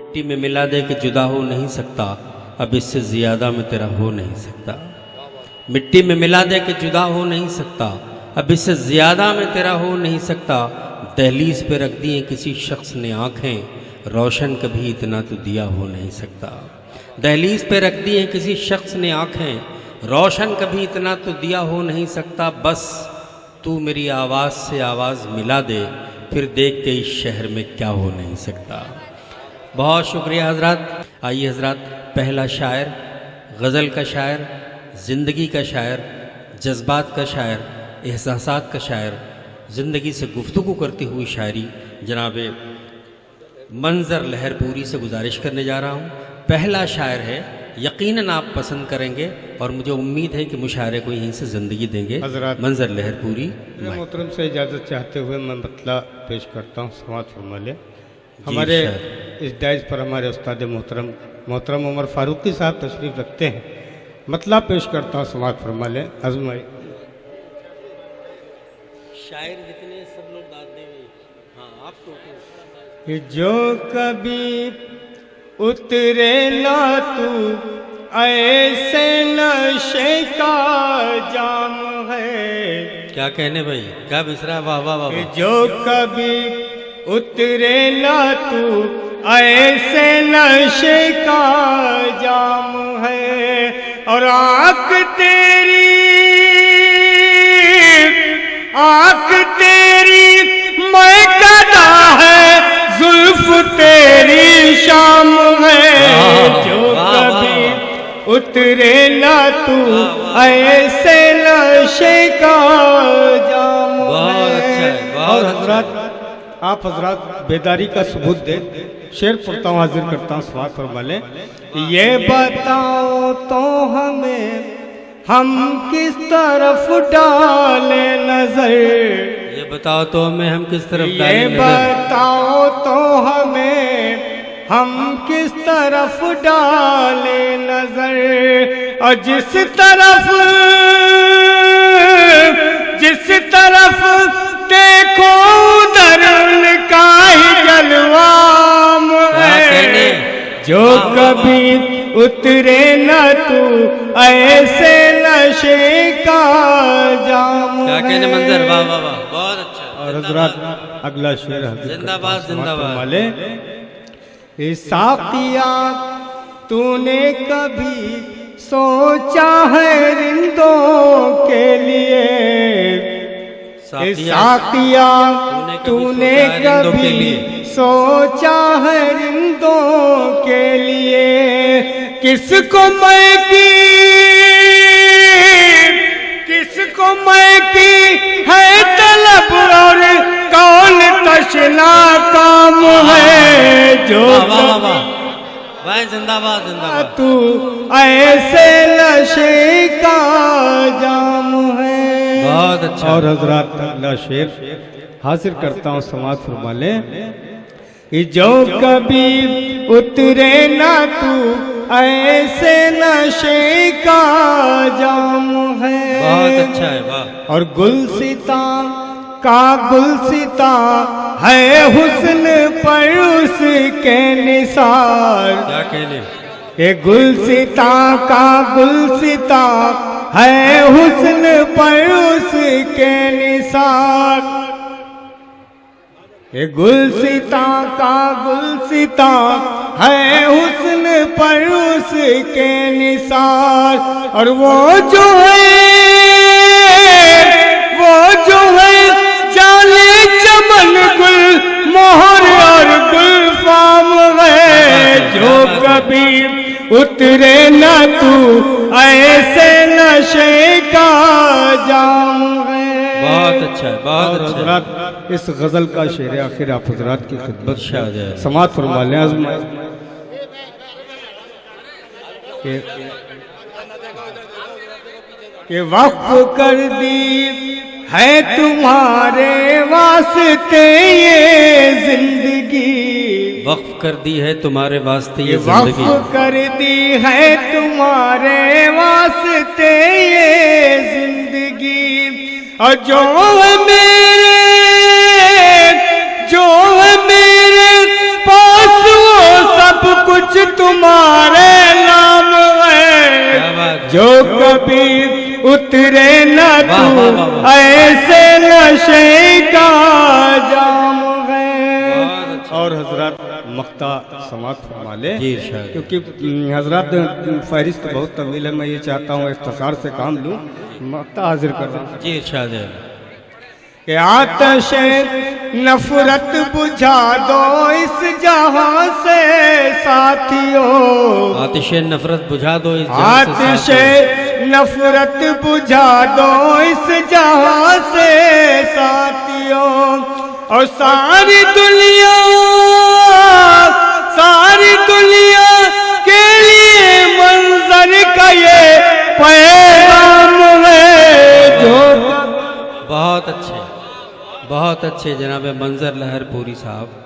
मिट्टी में मिला दे कि जुदा हो नहीं सकता, अब इससे ज़्यादा में तेरा हो नहीं सकता। मिट्टी में मिला दे कि जुदा हो नहीं सकता, अब इससे ज़्यादा में तेरा हो नहीं सकता। दहलीज पे रख दिए किसी शख्स ने आँखें, रोशन कभी इतना तो दिया हो नहीं सकता। दहलीज पे रख दिए किसी शख्स ने आँखें, रोशन कभी इतना तो दिया हो नहीं सकता। बस तू मेरी आवाज़ से आवाज़ मिला दे, फिर देख के इस शहर में क्या हो नहीं सकता। बहुत शुक्रिया हजरत। आइए हजरत, पहला शायर, गज़ल का शायर, ज़िंदगी का शायर, जज्बात का शायर, एहसासात का शायर, ज़िंदगी से गुफ्तगू करती हुई शायरी जनाब मंजर लहरपुरी से गुजारिश करने जा रहा हूँ। पहला शायर है, यकीनन आप पसंद करेंगे और मुझे उम्मीद है कि मुशायरे को यहीं से ज़िंदगी देंगे। मंजर लहरपुरी। मोहतरम से इजाज़त चाहते हुए मैं मतला पेश करता हूँ, समाअत फरमा लें। हमारे इस डाइज पर हमारे उस्ताद मोहतरम उमर फारूकी साहब तशरीफ़ रखते हैं। मतला पेश करता हूँ, समाअत फरमा लें। आज़माई शायर जितने सब लोग दाद देंगे। हाँ, आपको जो कभी उतरे ना तू ऐसे नशे का जाम है। क्या कहने भाई, क्या बिसरा, वाह वाह वाह। जो कभी उतरे ना तू ऐसे नशे का जाम है, और आँख तेरी मैं कदा है, जुल्फ तेरी शाम है। जो कभी उतरे ना तू ऐसे नशे का जाम है। बहुत अच्छा है। और हजरत, आप हजरत बेदारी का सबूत दे। शेर पढ़ता हूँ, हाजिर करता हूँ, समाअत फरमा लें। ये बताओ तो हमें हम किस तरफ डाले नजर। ये बताओ तो हमें हम किस तरफ डाले ये नजर। बताओ तो हमें हम किस तरफ डाले नजर। और जिस तरफ देखो उधर उनका ही जलवाम है। जो कभी उतरे न तू ऐसे नशे का जाम। क्या कहने मंजर, वाह वाह वाह, बहुत अच्छा। और हजरत अगला शेर जिंदाबाद जिंदाबाद। वाले साकिया तूने कभी सोचा है रिंदों के लिए। साकिया तूने कभी सोचा है रिंदों के लिए। किसको मैं की है तलब, और कौन तशना काम है। जो जिंदाबाद जिंदाबाद। तू ऐसे नशे का जाम है। बहुत अच्छा। और हजरत अगला शेर हाजिर करता हूँ, समाअत फरमा लें। जो कभी उतरे ना तू ऐसे नशे का जाम है। बहुत अच्छा है, वाह। और गुलसिता का गुलसिता है हुस्न पर उसके निसार। क्या कहने। ये गुलसिता का गुलसिता है हुस्न पर उसके निसार। ये गुलसिता का गुलसिता है हुस्न पर उसके निसार। और वो जो है जाले चमन गुल मोहर और गुल फाम है। जो कभी उतरे न तू ऐसे नशे का जाम है। बहुत अच्छा है, बहुत अच्छा। हजरात, इस गजल का शेर आखिर आप हजरात की खिदमत समाअत फरमा लें। कि वक्फ कर दी है तुम्हारे वास्ते ये जिंदगी। वक्फ कर दी है तुम्हारे वास्ते ये जिंदगी। वक्फ कर दी है तुम्हारे वास्ते ये जिंदगी। और जो है मेरे पास वो सब कभी उतरे न वाह, तू वाह, वाह, वाह। ऐसे नशे का जाम है। बहुत अच्छा। और हजरत मक्ता समाप्त फरमा ले, जी इरशाद। क्योंकि हजरत फहरिस्त बहुत तवील है, मैं ये चाहता हूँ इख्तिसार से काम लूँ, मक्ता हाजिर कर रहा हूँ जी इरशाद है। कि आतिश नफरत बुझा दो इस जहां से साथियों, आतिश नफरत बुझा दो इस जहां से आतिश साथियों। नफरत बुझा दो इस जहां से साथियों, और सारी दुनिया के लिए मंजर का ये पैगाम है जो। बहुत अच्छे जनाब मंजर लहरपुरी साहब।